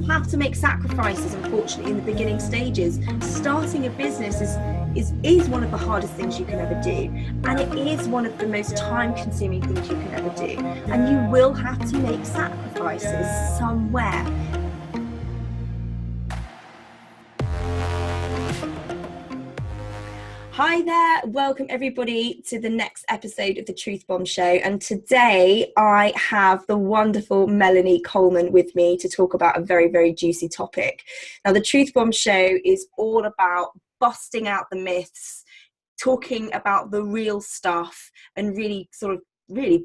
have to make sacrifices, unfortunately, in the beginning stages. Starting a business is one of the hardest things you can ever do, and it is one of the most time-consuming things you can ever do, and you will have to make sacrifices somewhere. Hi there, welcome everybody to the next episode of the TruthBomb show, and today I have the wonderful Melanie Coleman with me to talk about a very, very juicy topic. Now, the TruthBomb show is all about busting out the myths, talking about the real stuff, and really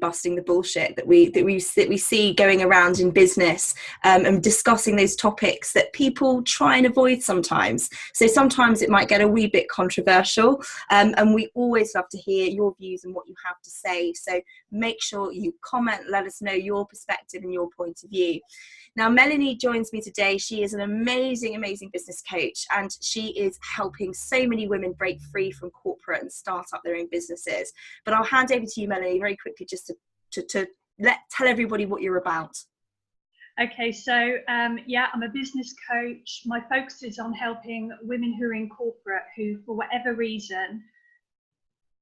busting the bullshit that we see going around in business, and discussing those topics that people try and avoid sometimes. So sometimes it might get a wee bit controversial, and we always love to hear your views and what you have to say. So make sure you comment, let us know your perspective and your point of view. Now, Melanie joins me today. She is an amazing, amazing business coach, and she is helping so many women break free from corporate and start up their own businesses. But I'll hand over to you, Melanie, very quickly, just to tell everybody what you're about. Okay, so I'm a business coach. My focus is on helping women who are in corporate who, for whatever reason,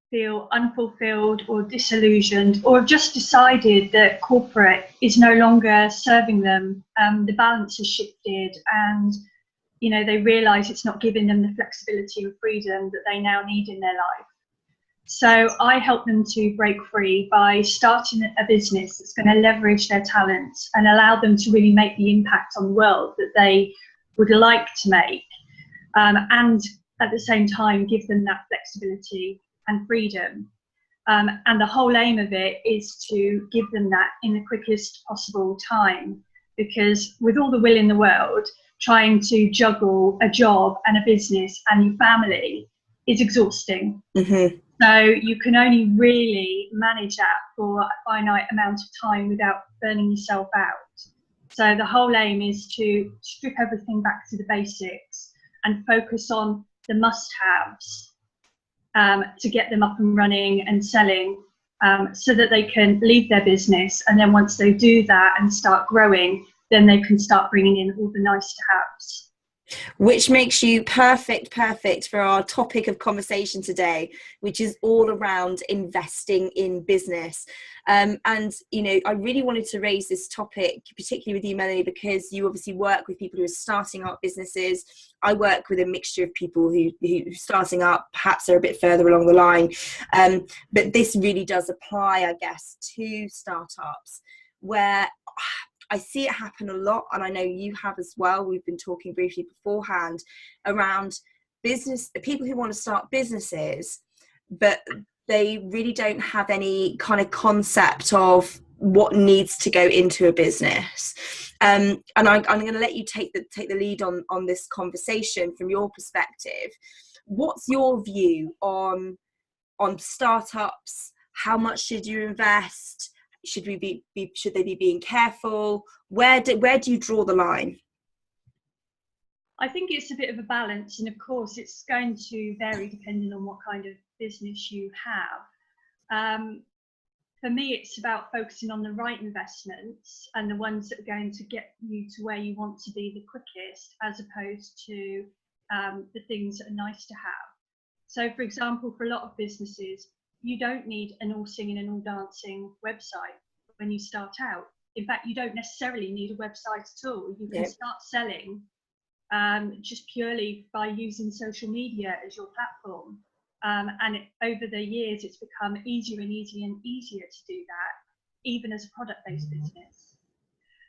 feel unfulfilled or disillusioned, or have just decided that corporate is no longer serving them. The balance has shifted, and they realise it's not giving them the flexibility and freedom that they now need in their life. So I help them to break free by starting a business that's going to leverage their talents and allow them to really make the impact on the world that they would like to make, and at the same time give them that flexibility and freedom. And the whole aim of it is to give them that in the quickest possible time, because with all the will in the world, trying to juggle a job and a business and your family is exhausting. Mm-hmm. So you can only really manage that for a finite amount of time without burning yourself out. So the whole aim is to strip everything back to the basics and focus on the must-haves, to get them up and running and selling, so that they can leave their business. And then once they do that and start growing, then they can start bringing in all the nice-to-haves. Which makes you perfect for our topic of conversation today, which is all around investing in business. And I really wanted to raise this topic, particularly with you, Melanie, because you obviously work with people who are starting up businesses. I work with a mixture of people who starting up, perhaps are a bit further along the line. But this really does apply, I guess, to startups, where I see it happen a lot, and I know you have as well. We've been talking briefly beforehand around people who want to start businesses, but they really don't have any kind of concept of what needs to go into a business. And I'm going to let you take the lead on this conversation from your perspective. What's your view on startups? How much should you invest? Should they be being careful? Where do you draw the line? I think it's a bit of a balance, and of course it's going to vary depending on what kind of business you have. For me, it's about focusing on the right investments and the ones that are going to get you to where you want to be the quickest, as opposed to the things that are nice to have. So, for example, for a lot of businesses, you don't need an all singing and all dancing website when you start out. In fact, you don't necessarily need a website at all. You can start selling just purely by using social media as your platform. Over the years, it's become easier and easier and easier to do that, even as a product-based business.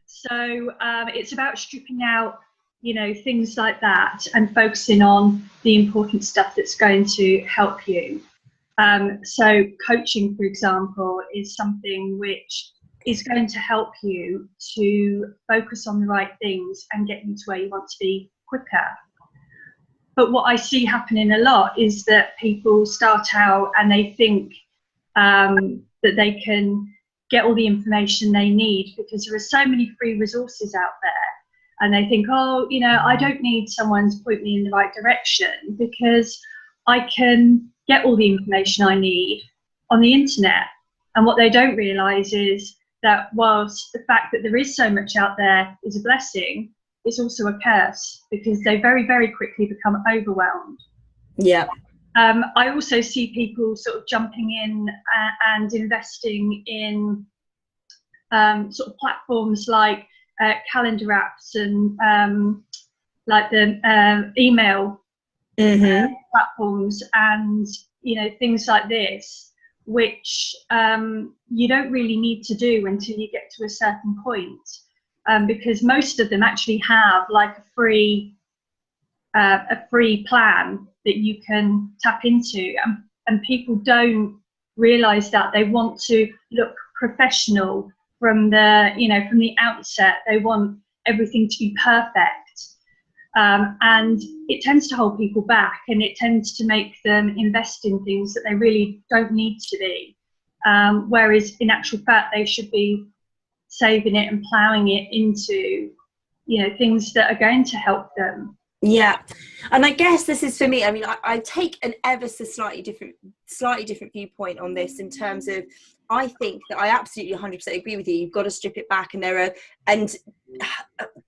So it's about stripping out, things like that and focusing on the important stuff that's going to help you. So coaching, for example, is something which is going to help you to focus on the right things and get you to where you want to be quicker. But what I see happening a lot is that people start out and they think that they can get all the information they need because there are so many free resources out there. And they think, I don't need someone to point me in the right direction because I can get all the information I need on the internet. And what they don't realise is that whilst the fact that there is so much out there is a blessing, it's also a curse, because they very, very quickly become overwhelmed. Yeah. I also see people sort of jumping in and investing in sort of platforms like calendar apps and like the email platforms, and things like this, which you don't really need to do until you get to a certain point, because most of them actually have like a free plan that you can tap into, and people don't realize that. They want to look professional from the outset. They want everything to be perfect, and it tends to hold people back, and it tends to make them invest in things that they really don't need to be, whereas in actual fact they should be saving it and ploughing it into things that are going to help them. Yeah, and I guess this is for me. I mean, I take an ever so slightly different viewpoint on this, in terms of, I think that I absolutely 100% agree with you. You've got to strip it back, and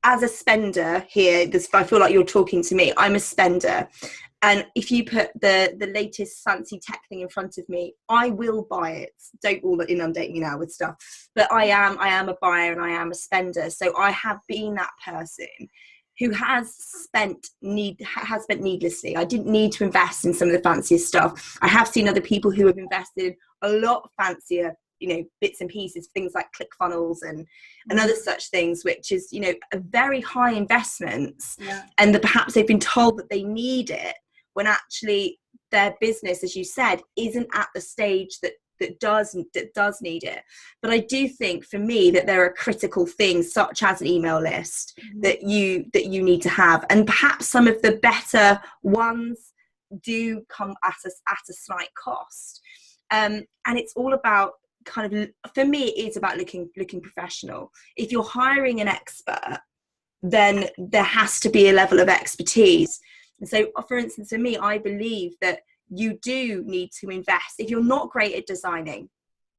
as a spender here, I feel like you're talking to me. I'm a spender, and if you put the latest fancy tech thing in front of me, I will buy it. Don't all inundate me now with stuff, but I am a buyer and I am a spender. So I have been that person who has spent needlessly. I didn't need to invest in some of the fanciest stuff. I have seen other people who have invested a lot fancier, bits and pieces, things like ClickFunnels and other such things, which is, a very high investments. Yeah. And that perhaps they've been told that they need it, when actually their business, as you said, isn't at the stage that does need it. But I do think, for me, that there are critical things such as an email list that you need to have, and perhaps some of the better ones do come at a slight cost. And it's all about, kind of, for me, it is about looking professional. If you're hiring an expert, then there has to be a level of expertise. And so, for instance, for me, I believe that you do need to invest. If you're not great at designing,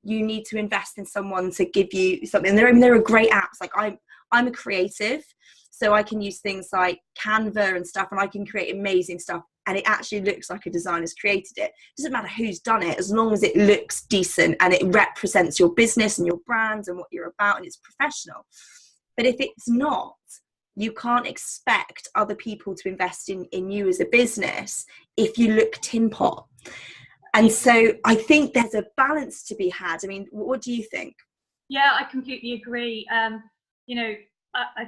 you need to invest in someone to give you something. There are great apps. Like, I'm a creative, so I can use things like Canva and stuff, and I can create amazing stuff, and it actually looks like a designer's created it. It doesn't matter who's done it, as long as it looks decent and it represents your business and your brand and what you're about, and it's professional. But if it's not, you can't expect other people to invest in you as a business if you look tin pot. And so I think there's a balance to be had. I mean, what do you think? Yeah, I completely agree. I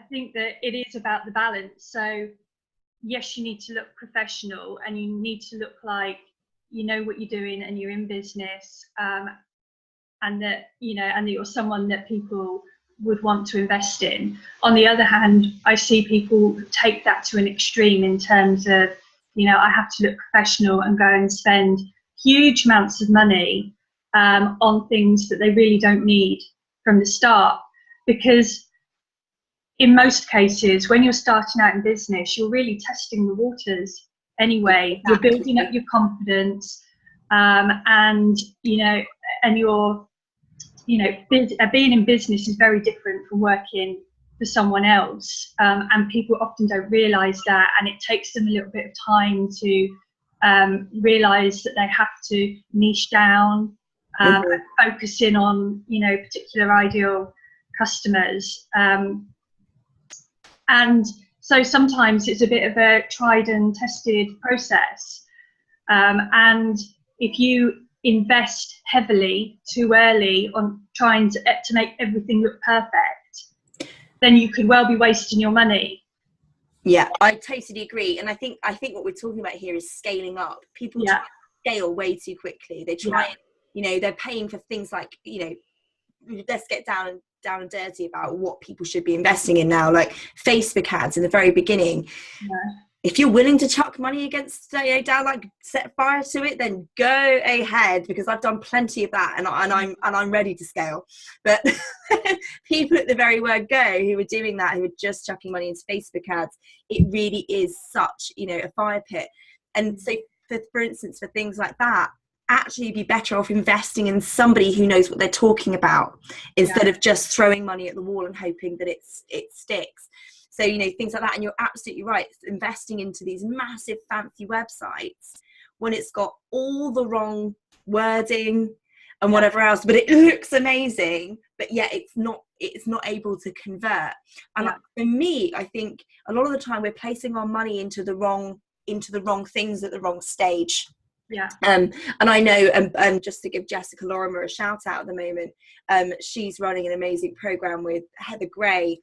think that it is about the balance. So yes, you need to look professional, and you need to look like you know what you're doing and you're in business, and that you're someone that people would want to invest in. On the other hand, I see people take that to an extreme, in terms of, I have to look professional and go and spend huge amounts of money on things that they really don't need from the start. Because in most cases, when you're starting out in business, you're really testing the waters anyway. You're building up your confidence, and you're being in business is very different from working for someone else, and people often don't realize that, and it takes them a little bit of time to realize that they have to niche down, focus in on particular ideal customers, and so sometimes it's a bit of a tried and tested process, and if you invest heavily too early on trying to make everything look perfect, then you could well be wasting your money. Yeah, I totally agree. And I think what we're talking about here is scaling up. People try to scale way too quickly. They try and, they're paying for things like, let's get down and dirty about what people should be investing in now, like Facebook ads in the very beginning. If you're willing to chuck money against down, like set fire to it, then go ahead, because I've done plenty of that, and I'm ready to scale. But people at the very word go who are doing that, who are just chucking money into Facebook ads, it really is such a fire pit. And so for instance, for things like that, actually be better off investing in somebody who knows what they're talking about, instead of just throwing money at the wall and hoping that it sticks. So, you know, things like that. And you're absolutely right. Investing into these massive fancy websites when it's got all the wrong wording and whatever else, but it looks amazing, but yet it's not able to convert. And for me, I think a lot of the time we're placing our money into the wrong things at the wrong stage. And I know, and just to give Jessica Lorimer a shout out at the moment, she's running an amazing program with Heather Gray,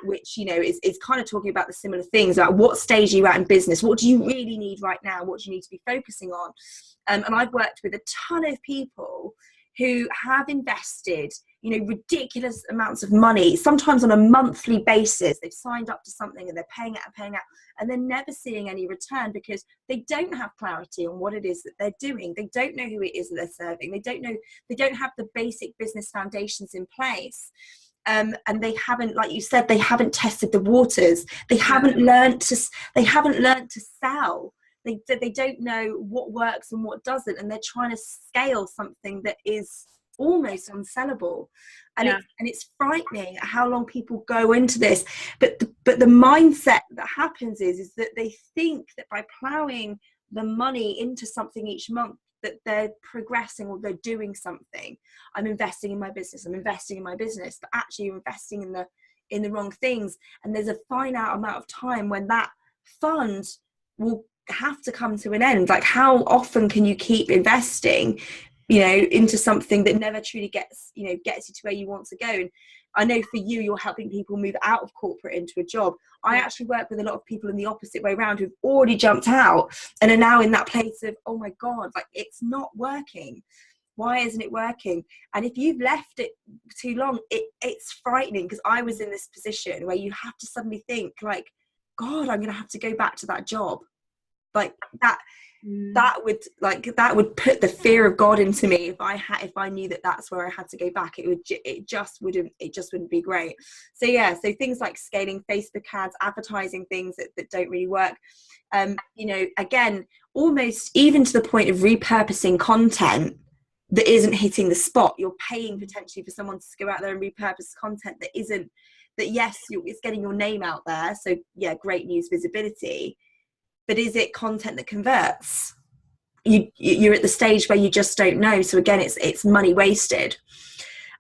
which, you know, is kind of talking about the similar things, about what stage are you at in business, what do you really need right now, what do you need to be focusing on. And I've worked with a ton of people who have invested, you know, ridiculous amounts of money, sometimes on a monthly basis. They've signed up to something and they're paying out, and they're never seeing any return because they don't have clarity on what it is that they're doing. They don't know who it is that they're serving. They don't have the basic business foundations in place. And they haven't, like you said, they haven't tested the waters. They haven't learned to sell. They don't know what works and what doesn't, and they're trying to scale something that is almost unsellable. And it's frightening how long people go into this. But the mindset that happens is that they think that by ploughing the money into something each month that they're progressing or they're doing something. I'm investing in my business. But actually you're investing in the wrong things. And there's a finite amount of time when that fund will have to come to an end. Like, how often can you keep investing, you know, into something that never truly gets you to where you want to go? And I know for you, you're helping people move out of corporate into a job. I actually work with a lot of people in the opposite way around who've already jumped out and are now in that place of, oh my God, like, it's not working. Why isn't it working? And if you've left it too long, it's frightening, because I was in this position where you have to suddenly think like, God, I'm going to have to go back to that job. Like that would put the fear of God into me if I knew that that's where I had to go back. It just wouldn't be great. So things like scaling Facebook ads, advertising things that don't really work, you know, again, almost even to the point of repurposing content that isn't hitting the spot. You're paying potentially for someone to go out there and repurpose content that isn't, that yes, it's getting your name out there, so yeah, great news, visibility. But is it content that converts? You're at the stage where you just don't know. So again, it's money wasted.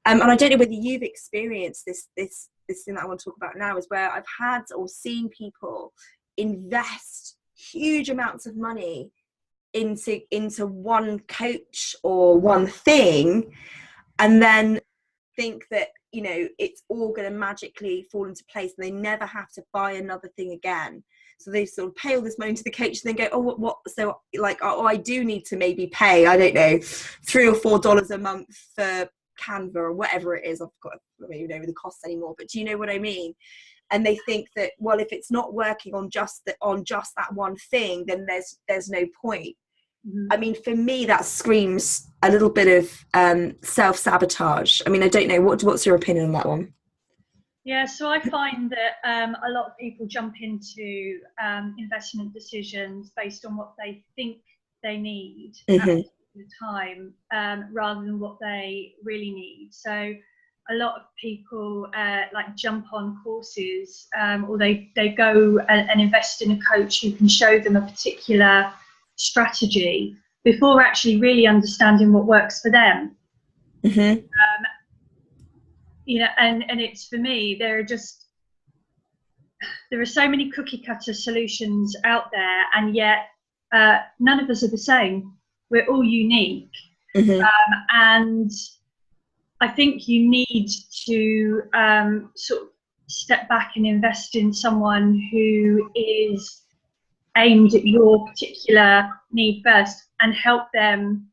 And I don't know whether you've experienced this thing that I want to talk about now, is where I've had or seen people invest huge amounts of money into one coach or one thing, and then think that, you know, it's all going to magically fall into place and they never have to buy another thing again. So they sort of pay all this money to the coach and then go, oh, what? So like, oh, I do need to maybe pay, I don't know, $3 or $4 a month for Canva or whatever it is. I don't even know the cost anymore, but do you know what I mean? And they think that, well, if it's not working on just that one thing, then there's no point. Mm-hmm. I mean, for me, that screams a little bit of self-sabotage. I mean, I don't know, what's your opinion on that one? Yeah, so I find that a lot of people jump into investment decisions based on what they think they need at the time, rather than what they really need. So a lot of people like jump on courses, or they go and invest in a coach who can show them a particular strategy before actually really understanding what works for them. Mm-hmm. You know, and it's, for me, there are so many cookie cutter solutions out there, and yet none of us are the same. We're all unique. Mm-hmm. And I think you need to sort of step back and invest in someone who is aimed at your particular need first, and help them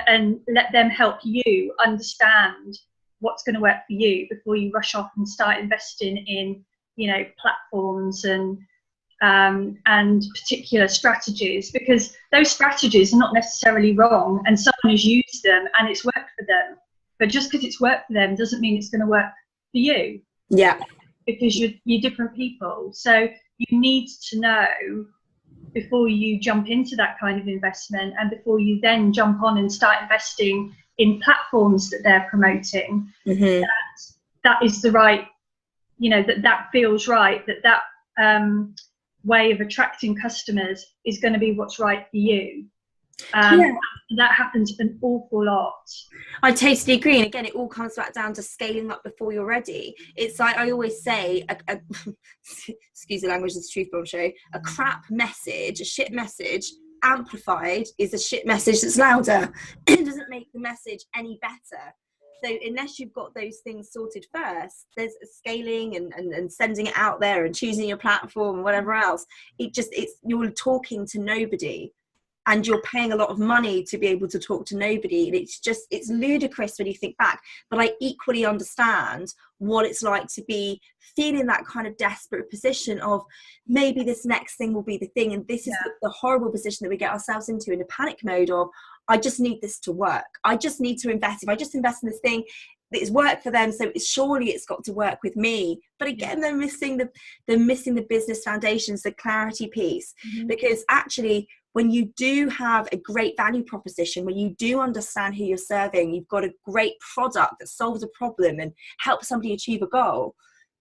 and let them help you understand what's going to work for you before you rush off and start investing in, you know, platforms and particular strategies, because those strategies are not necessarily wrong and someone has used them and it's worked for them. But just because it's worked for them doesn't mean it's going to work for you. Yeah. Because you're different people. So you need to know before you jump into that kind of investment, and before you then jump on and start investing in platforms that they're promoting, that is the right that feels right, that way of attracting customers is going to be what's right for you. That happens an awful lot. I totally agree. And again, it all comes back down to scaling up before you're ready. It's like I always say, excuse the language of the TruthBomb show, a crap message, a shit message amplified is a shit message that's louder. It doesn't make the message any better. So unless you've got those things sorted first, there's scaling and sending it out there and choosing your platform and whatever else. You're talking to nobody. And you're paying a lot of money to be able to talk to nobody. And it's ludicrous when you think back. But I equally understand what it's like to be feeling that kind of desperate position of maybe this next thing will be the thing. And this is the horrible position that we get ourselves into, in a panic mode of, I just need this to work. I just need to invest. If I just invest in this thing, it's worked for them, so surely it's got to work with me. But again, they're missing the business foundations, the clarity piece. Because actually, when you do have a great value proposition, when you do understand who you're serving, you've got a great product that solves a problem and helps somebody achieve a goal,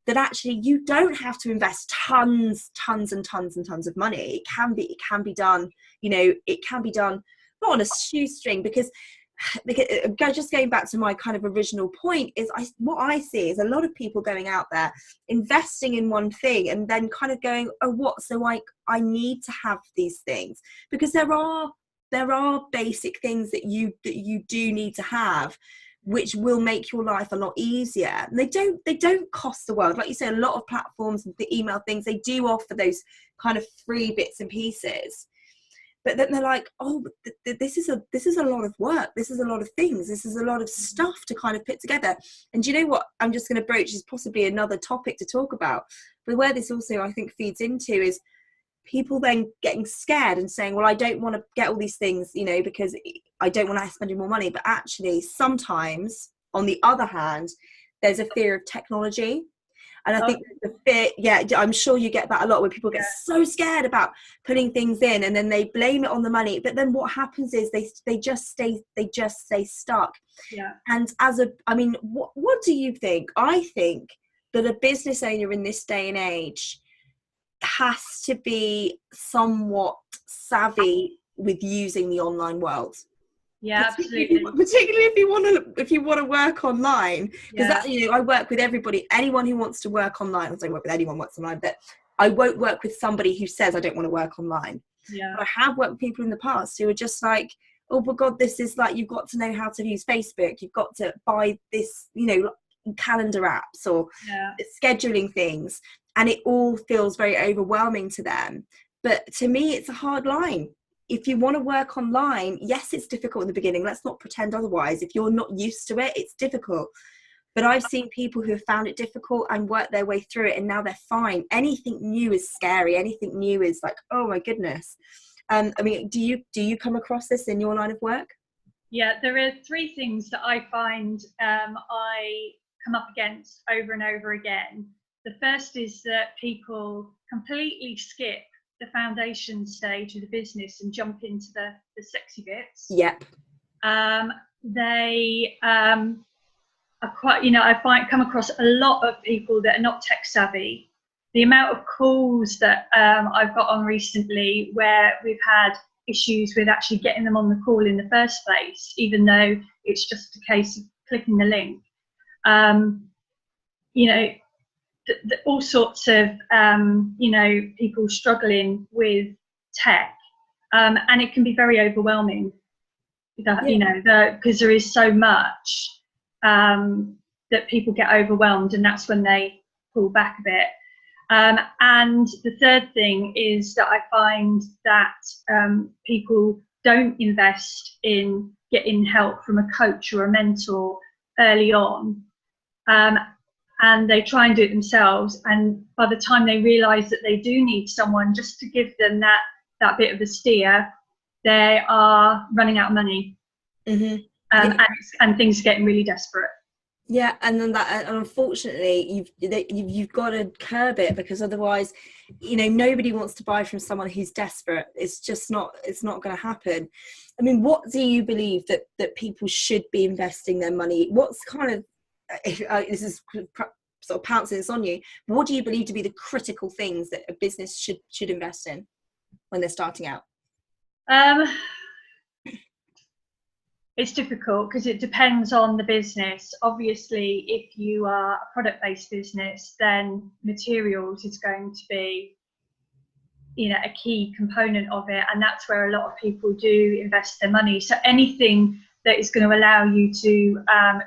that actually you don't have to invest tons of money. It can be done, it can be done not on a shoestring, because just going back to my kind of original point is what I see is a lot of people going out there investing in one thing and then kind of going, oh, what? So I need to have these things, because there are basic things that you do need to have, which will make your life a lot easier. And they don't cost the world. Like you say, a lot of platforms and the email things, they do offer those kind of free bits and pieces. But then they're like, oh, this is a lot of work. This is a lot of things. This is a lot of stuff to kind of put together. And do you know what I'm just going to broach is possibly another topic to talk about. But where this also, I think, feeds into is people then getting scared and saying, well, I don't want to get all these things, because I don't want to spend more money. But actually, sometimes, on the other hand, there's a fear of technology. And I think the fear, I'm sure you get that a lot, where people get so scared about putting things in and then they blame it on the money. But then what happens is they just stay stuck. Yeah. And what do you think? I think that a business owner in this day and age has to be somewhat savvy with using the online world. Yeah, particularly if you want to work online, because I work with anyone who wants to work online. I don't work with anyone who works online, but I won't work with somebody who says I don't want to work online. But I have worked with people in the past who are just like, oh my god, this is like, you've got to know how to use Facebook, you've got to buy this calendar apps or scheduling things, and it all feels very overwhelming to them. But to me, it's a hard line. If you want to work online, yes, it's difficult in the beginning. Let's not pretend otherwise. If you're not used to it, it's difficult. But I've seen people who have found it difficult and worked their way through it, and now they're fine. Anything new is scary. Anything new is like, oh my goodness. Do you come across this in your line of work? Yeah, there are three things that I find I come up against over and over again. The first is that people completely skip the foundation stage of the business and jump into the sexy bits. Yep. They are quite, I come across a lot of people that are not tech savvy. The amount of calls that I've got on recently where we've had issues with actually getting them on the call in the first place, even though it's just a case of clicking the link. All sorts of people struggling with tech, and it can be very overwhelming. Because there is so much that people get overwhelmed, and that's when they pull back a bit. And the third thing is that I find that people don't invest in getting help from a coach or a mentor early on. And they try and do it themselves, and by the time they realise that they do need someone just to give them that bit of a steer, they are running out of money. And things are getting really desperate. Yeah, and then unfortunately you've got to curb it, because otherwise, nobody wants to buy from someone who's desperate. It's not going to happen. I mean, what do you believe that people should be investing their money? What's kind of, this is sort of pouncing this on you. What do you believe to be the critical things that a business should invest in when they're starting out? It's difficult because it depends on the business. Obviously, if you are a product-based business, then materials is going to be, a key component of it, and that's where a lot of people do invest their money. So anything that is going to allow you to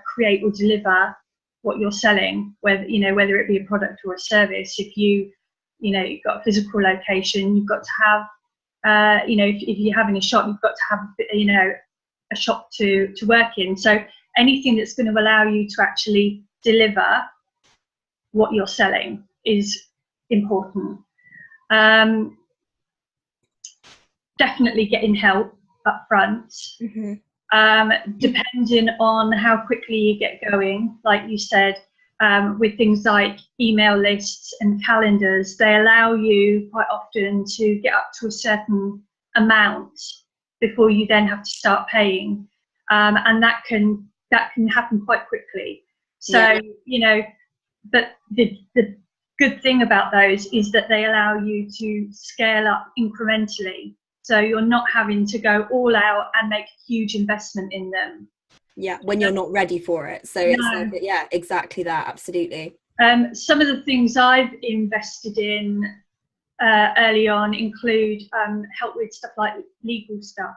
create or deliver what you're selling, whether it be a product or a service. If you've got a physical location, you've got to have, if you're having a shop, you've got to have, a shop to work in. So anything that's going to allow you to actually deliver what you're selling is important. Definitely getting help up front. Mm-hmm. Depending on how quickly you get going, like you said, with things like email lists and calendars, they allow you quite often to get up to a certain amount before you then have to start paying, and that can happen quite quickly. So but the good thing about those is that they allow you to scale up incrementally, so you're not having to go all out and make a huge investment in them. Yeah, when you're not ready for it. So it's like, yeah, exactly that. Absolutely. Some of the things I've invested in early on include help with stuff like legal stuff.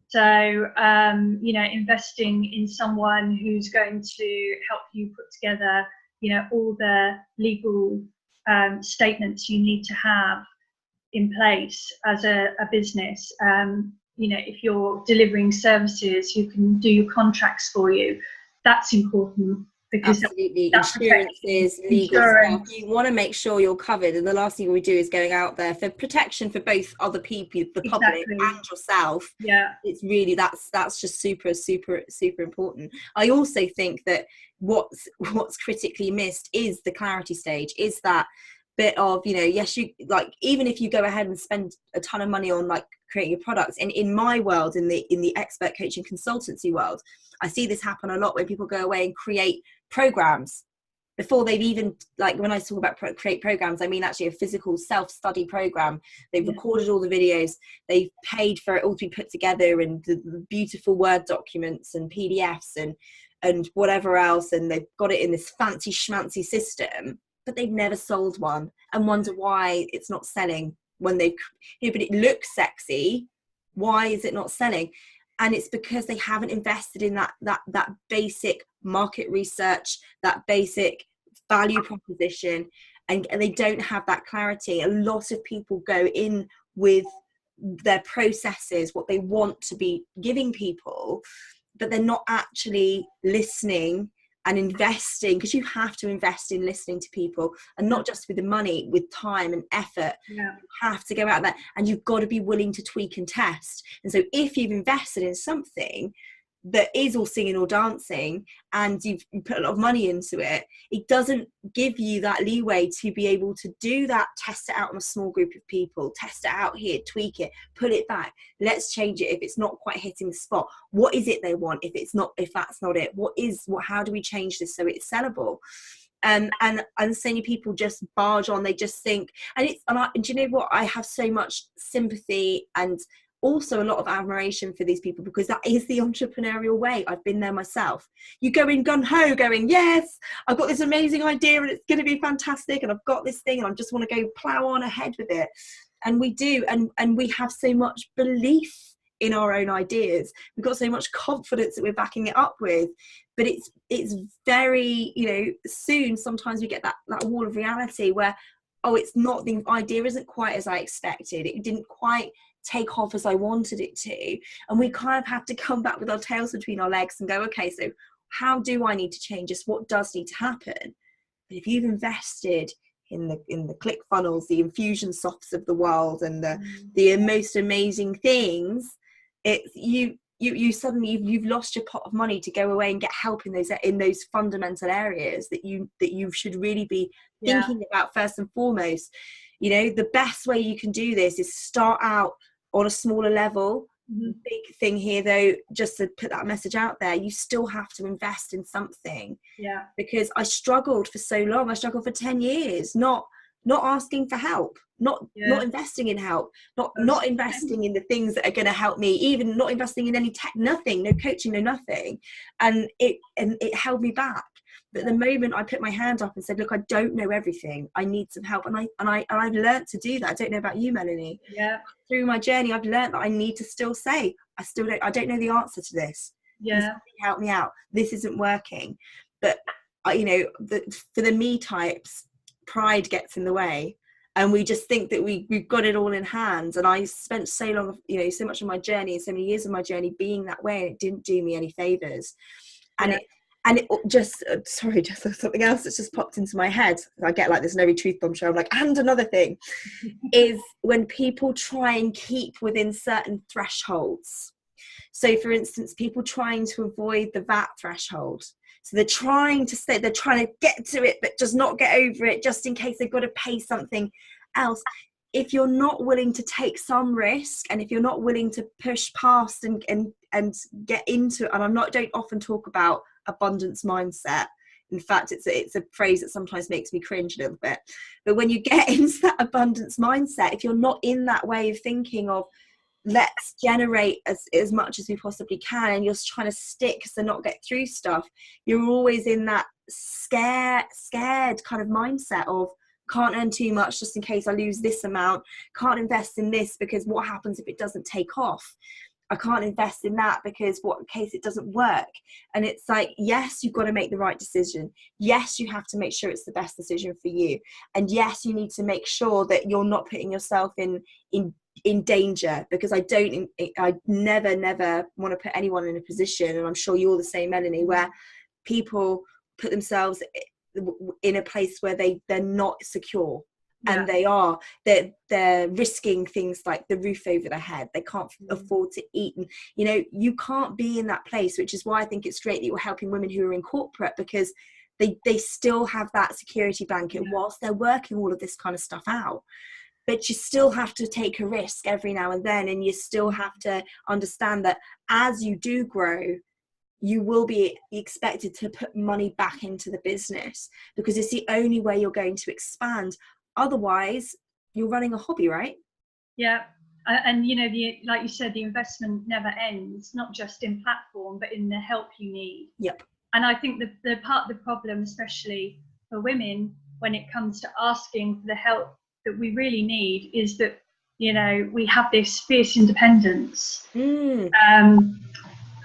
So investing in someone who's going to help you put together all the legal statements you need to have in place as a business. If you're delivering services, who can do your contracts for you, that's important. Because absolutely, insurances, legal stuff. You want to make sure you're covered, and the last thing we do is going out there for protection for both other people, the public, and yourself. Yeah, it's really that's just super important. I also think that what's critically missed is the clarity stage, is that bit of yes, you like, even if you go ahead and spend a ton of money on like creating your products, and in my world, in the expert coaching consultancy world, I see this happen a lot when people go away and create programs before they've even, like, when I talk about create programs, I mean actually a physical self-study program. They've recorded all the videos, they've paid for it all to be put together, and the beautiful Word documents and PDFs and whatever else, and they've got it in this fancy schmancy system, but they've never sold one, and wonder why it's not selling when but it looks sexy. Why is it not selling? And it's because they haven't invested in that basic market research, that basic value proposition, and they don't have that clarity. A lot of people go in with their processes, what they want to be giving people, but they're not actually listening and investing, because you have to invest in listening to people, and not just with the money, with time and effort. You have to go out there, and you've got to be willing to tweak and test. And so if you've invested in something that is all singing or dancing, and you put a lot of money into it, it doesn't give you that leeway to be able to do that, test it out on a small group of people, test it out here, tweak it, pull it back, let's change it if it's not quite hitting the spot. What is it they want? If that's not it, how do we change this so it's sellable? And so many people just barge on. They just think, and do you know what? I have so much sympathy and also a lot of admiration for these people, because that is the entrepreneurial way. I've been there myself. You go in gung-ho going, yes, I've got this amazing idea and it's going to be fantastic, and I've got this thing and I just want to go plow on ahead with it. And we do, and we have so much belief in our own ideas. We've got so much confidence that we're backing it up with, but it's very, soon sometimes we get that wall of reality where, it's not, the idea isn't quite as I expected. It didn't quite take off as I wanted it to. And we kind of have to come back with our tails between our legs and go, okay, so how do I need to change this? What does need to happen? But if you've invested in the ClickFunnels, the Infusionsoft's of the world, and the most amazing things, you suddenly you've lost your pot of money to go away and get help in those fundamental areas that you should really be thinking about first and foremost. The best way you can do this is start out on a smaller level, big thing here though, just to put that message out there, you still have to invest in something. Yeah. Because I struggled for so long. I struggled for 10 years, not asking for help, not investing in help, not investing in the things that are going to help me, even not investing in any tech, nothing, no coaching, no nothing. And it held me back. But the moment I put my hand up and said, look, I don't know everything, I need some help, and I've learned to do that. I don't know about you, Melanie. Yeah. Through my journey, I've learned that I need to still say, I don't know the answer to this. Yeah. Help me out. This isn't working. But you know, for the me types, pride gets in the way, and we just think that we've got it all in hand. And I spent so long, you know, so much of my journey and so many years of my journey being that way, and it didn't do me any favors. And it just just something else that's just popped into my head. I get like this in every TruthBomb show. I'm like, and another thing is when people try and keep within certain thresholds. So for instance, people trying to avoid the VAT threshold. So they're trying to get to it, but just not get over it, just in case they've got to pay something else. If you're not willing to take some risk, and if you're not willing to push past and get into it, and don't often talk about abundance mindset. In fact, it's a phrase that sometimes makes me cringe a little bit. But when you get into that abundance mindset, if you're not in that way of thinking of, let's generate as much as we possibly can, and you're trying to stick to not get through stuff, you're always in that scared kind of mindset of, can't earn too much just in case I lose this amount, can't invest in this because what happens if it doesn't take off, I can't invest in that because what in case it doesn't work. And it's like, yes, you've got to make the right decision. Yes, you have to make sure it's the best decision for you. And yes, you need to make sure that you're not putting yourself in danger, because I never want to put anyone in a position, and I'm sure you're the same, Melanie, where people put themselves in a place where they're not secure. And they're risking things like the roof over their head. They can't afford to eat. And, you know, you can't be in that place, which is why I think it's great that you're helping women who are in corporate, because they still have that security blanket whilst they're working all of this kind of stuff out. But you still have to take a risk every now and then, and you still have to understand that as you do grow, you will be expected to put money back into the business, because it's the only way you're going to expand. Otherwise, you're running a hobby, right? Yeah. And, you know, like you said, the investment never ends, not just in platform, but in the help you need. Yep. And I think the part of the problem, especially for women, when it comes to asking for the help that we really need, is that, you know, we have this fierce independence.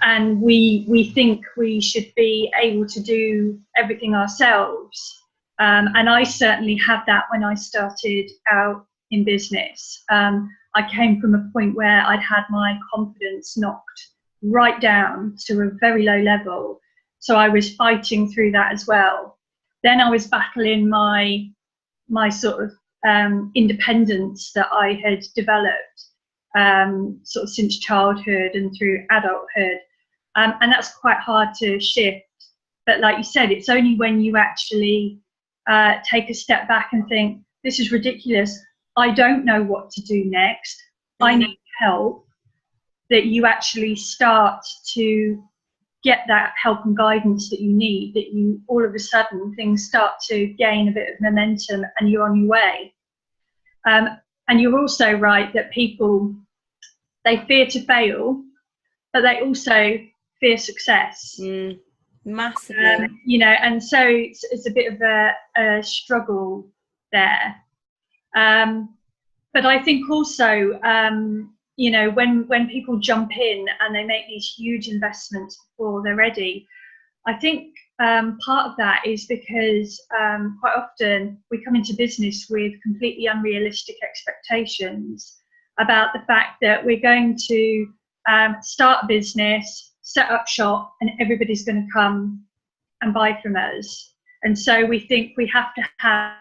And we think we should be able to do everything ourselves. And I certainly had that when I started out in business. I came from a point where I'd had my confidence knocked right down to a very low level. So I was fighting through that as well. Then I was battling my sort of independence that I had developed sort of since childhood and through adulthood. And that's quite hard to shift. But like you said, it's only when you actually take a step back and think, this is ridiculous, I don't know what to do next, I need help, that you actually start to get that help and guidance that you need, that you all of a sudden things start to gain a bit of momentum and you're on your way. And you're also right that people, they fear to fail, but they also fear success. Massively. You know, and so it's a bit of a struggle there. But I think also, you know, when people jump in and they make these huge investments before they're ready, I think part of that is because quite often we come into business with completely unrealistic expectations about the fact that we're going to start a business, set up shop, and everybody's going to come and buy from us. And so we think we have to have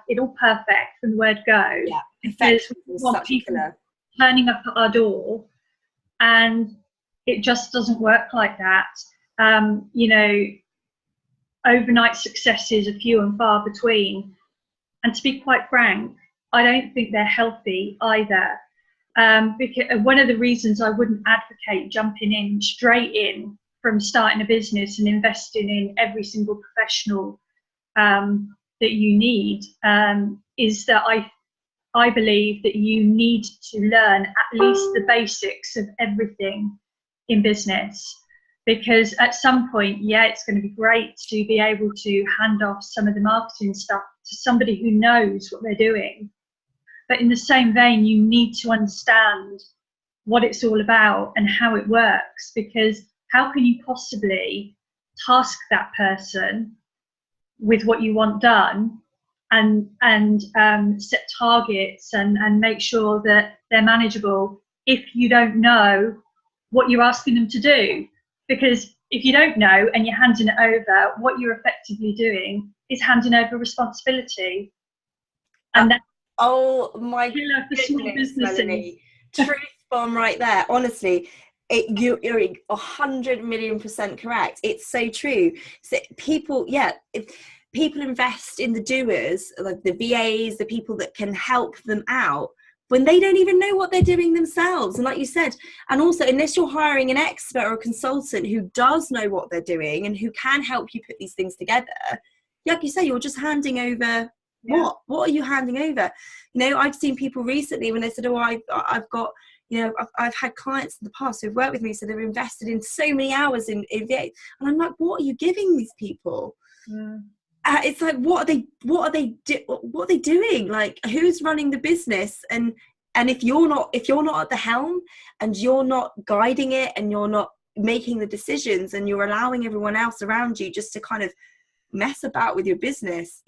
it all perfect from the word go. Yeah, because we want people turning up at our door, and it just doesn't work like that. You know, overnight successes are few and far between. And to be quite frank, I don't think they're healthy either. Because one of the reasons I wouldn't advocate jumping in straight in from starting a business and investing in every single professional that you need is that I believe that you need to learn at least the basics of everything in business, because at some point, yeah, it's going to be great to be able to hand off some of the marketing stuff to somebody who knows what they're doing. But in the same vein, you need to understand what it's all about and how it works, because how can you possibly task that person with what you want done and set targets and make sure that they're manageable if you don't know what you're asking them to do? Because if you don't know and you're handing it over, what you're effectively doing is handing over responsibility. And that's oh my killer for small businesses. Melanie. Truth bomb right there. Honestly, you're 100 million% correct. It's so true. So people, people invest in the doers, like the VAs, the people that can help them out, when they don't even know what they're doing themselves. And like you said, and also, unless you're hiring an expert or a consultant who does know what they're doing and who can help you put these things together, like you say, you're just handing over. Yeah. What are you handing over? You know, I've seen people recently when they said, oh, I've got, you know, I've had clients in the past who've worked with me, so they've invested in so many hours in VA, and I'm like, what are you giving these people? It's like, what are they doing? Like, who's running the business? And if you're not at the helm, and you're not guiding it, and you're not making the decisions, and you're allowing everyone else around you just to kind of mess about with your business,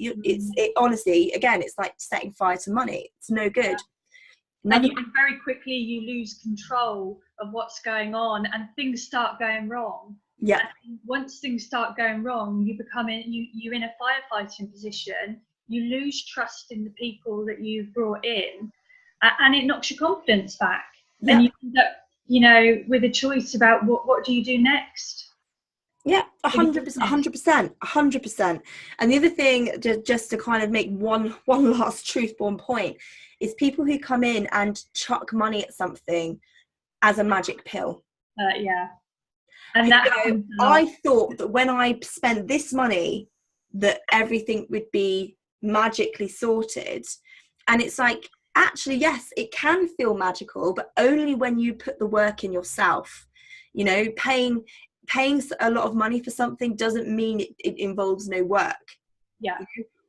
honestly, again, it's like setting fire to money. It's no good. And very quickly you lose control of what's going on, and things start going wrong. Yeah. And once things start going wrong, you're in a firefighting position. You lose trust in the people that you've brought in, and it knocks your confidence back. Yeah. And you end up, you know, with a choice about what do you do next. Yeah, 100%. And the other thing, just to kind of make one last truth bomb point, is people who come in and chuck money at something as a magic pill. Yeah. And I thought that when I spent this money, that everything would be magically sorted. And it's like, actually, yes, it can feel magical, but only when you put the work in yourself. You know, paying a lot of money for something doesn't mean it involves no work. Yeah.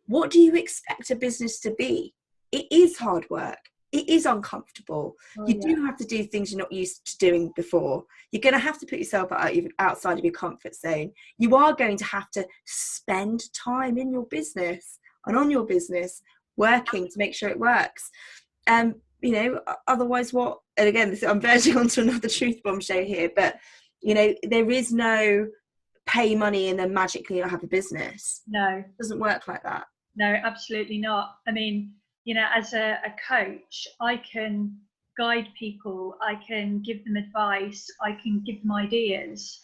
What do you expect a business to be? It is hard work. It is uncomfortable. You do have to do things you're not used to doing before. You're going to have to put yourself outside of your comfort zone. You are going to have to spend time in your business and on your business, working to make sure it works. You know, otherwise what? And again, I'm verging onto another truth bomb show here, but you know, there is no pay money and then magically you'll have a business. No. It doesn't work like that. No, absolutely not. I mean, you know, as a coach, I can guide people, I can give them advice, I can give them ideas,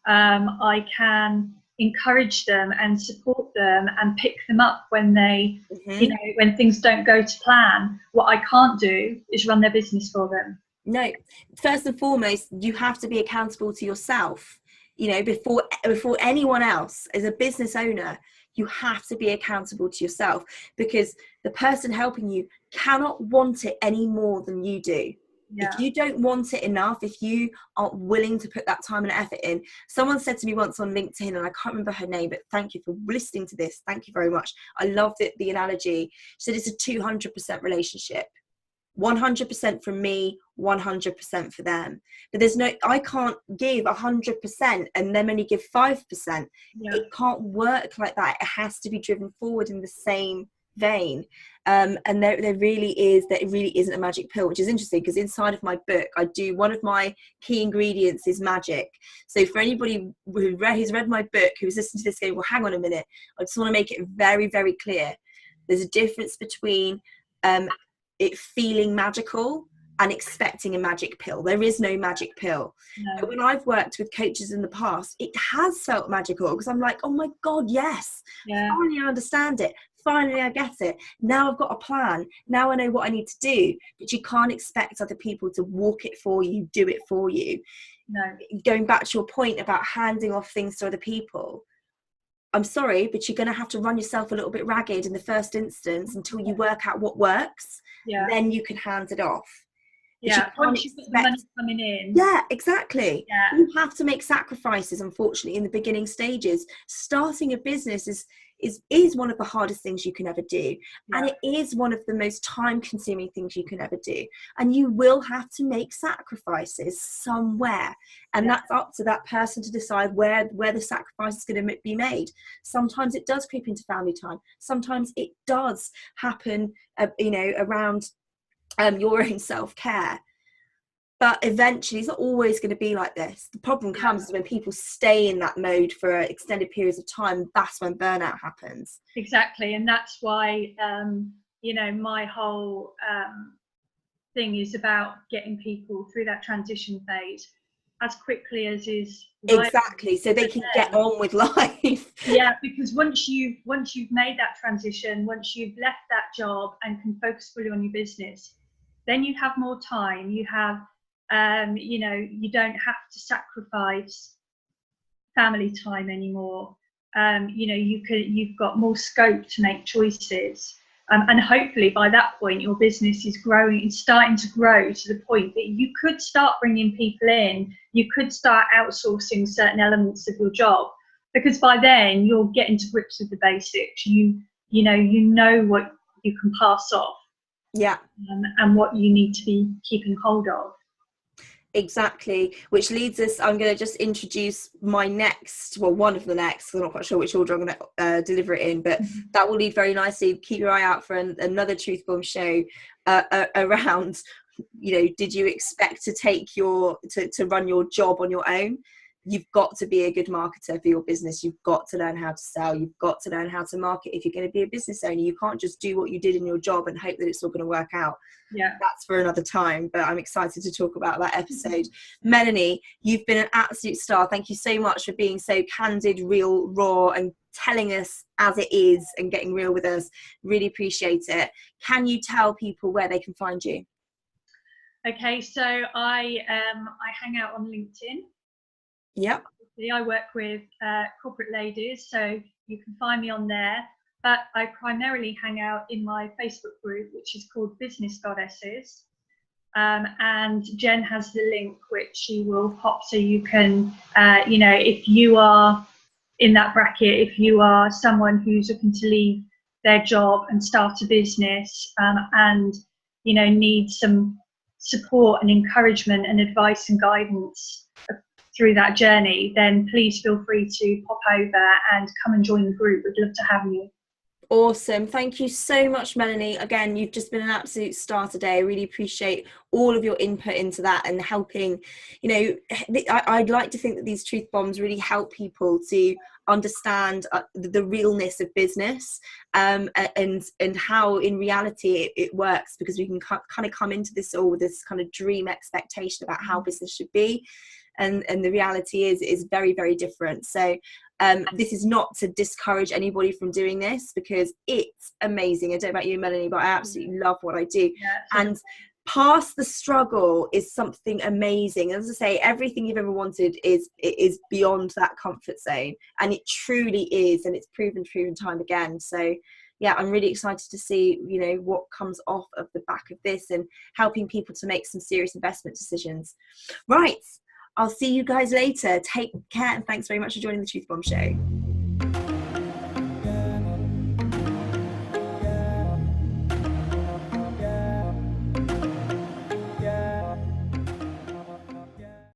I can encourage them and support them and pick them up when they, you know, when things don't go to plan. What I can't do is run their business for them. No, first and foremost, you have to be accountable to yourself. You know, before anyone else. As a business owner, you have to be accountable to yourself, because the person helping you cannot want it any more than you do. Yeah. If you don't want it enough, if you aren't willing to put that time and effort in. Someone said to me once on LinkedIn, and I can't remember her name, but thank you for listening to this. Thank you very much. I loved it, the analogy. She said it's a 200% relationship. 100% from me, 100% for them. But I can't give 100% and them only give 5%. Yeah. It can't work like that. It has to be driven forward in the same vein. And there really isn't a magic pill, which is interesting, because inside of my book, one of my key ingredients is magic. So for anybody who's read my book, who's listened to this going, well, hang on a minute, I just want to make it very, very clear. There's a difference between it feeling magical and expecting a magic pill. There is no magic pill. No. But when I've worked with coaches in the past, it has felt magical, because I'm like, oh my God, yes. Yeah. Finally I understand it. finally I get it. Now I've got a plan. Now I know what I need to do. But you can't expect other people to walk it for you, do it for you. No. Going back to your point about handing off things to other people, I'm sorry, but you're going to have to run yourself a little bit ragged in the first instance until you work out what works. Yeah. Then you can hand it off. Yeah, once you've got the money coming in. Yeah, exactly. Yeah. You have to make sacrifices, unfortunately, in the beginning stages. Starting a business is one of the hardest things you can ever do. Yeah. And it is one of the most time-consuming things you can ever do. And you will have to make sacrifices somewhere. And that's up to that person to decide where the sacrifice is going to be made. Sometimes it does creep into family time. Sometimes it does happen, around your own self-care. But eventually it's not always going to be like this. The problem comes when people stay in that mode for extended periods of time. That's when burnout happens. Exactly. And that's why my whole thing is about getting people through that transition phase as quickly as is exactly, so they can get on with life. Yeah, because once you've made that transition, once you've left that job and can focus fully on your business, then you have more time. You have you don't have to sacrifice family time anymore. You've got more scope to make choices. And hopefully by that point, your business is growing, it's starting to grow to the point that you could start bringing people in, you could start outsourcing certain elements of your job, because by then you're getting to grips with the basics. You know what you can pass off. Yeah. And what you need to be keeping hold of. Exactly, which leads us, I'm going to just introduce my next, well, one of the next, I'm not quite sure which order I'm going to deliver it in, but that will lead very nicely. Keep your eye out for another Truth Bomb show around, did you expect to take to run your job on your own? You've got to be a good marketer for your business. You've got to learn how to sell. You've got to learn how to market. If you're going to be a business owner, you can't just do what you did in your job and hope that it's all going to work out. Yeah, that's for another time, but I'm excited to talk about that episode. Melanie, you've been an absolute star. Thank you so much for being so candid, real, raw, and telling us as it is and getting real with us. Really appreciate it. Can you tell people where they can find you? Okay, so I hang out on LinkedIn. Yep. I work with corporate ladies, so you can find me on there. But I primarily hang out in my Facebook group, which is called Business Goddesses. And Jen has the link, which she will pop, so you can, if you are in that bracket, if you are someone who's looking to leave their job and start a business, and need some support and encouragement and advice and guidance through that journey, then please feel free to pop over and come and join the group. We'd love to have you. Awesome. Thank you so much, Melanie. Again, you've just been an absolute star today. I really appreciate all of your input into that and helping, I'd like to think that these truth bombs really help people to understand the realness of business, and how in reality it works, because we can kind of come into this all with this kind of dream expectation about how business should be. And the reality is very, very different. So this is not to discourage anybody from doing this, because it's amazing. I don't know about you, Melanie, but I absolutely love what I do. Yeah, and past the struggle is something amazing. As I say, everything you've ever wanted is beyond that comfort zone, and it truly is, and it's proven time again. So yeah, I'm really excited to see, what comes off of the back of this and helping people to make some serious investment decisions. Right. I'll see you guys later. Take care, and thanks very much for joining the Truth Bomb Show.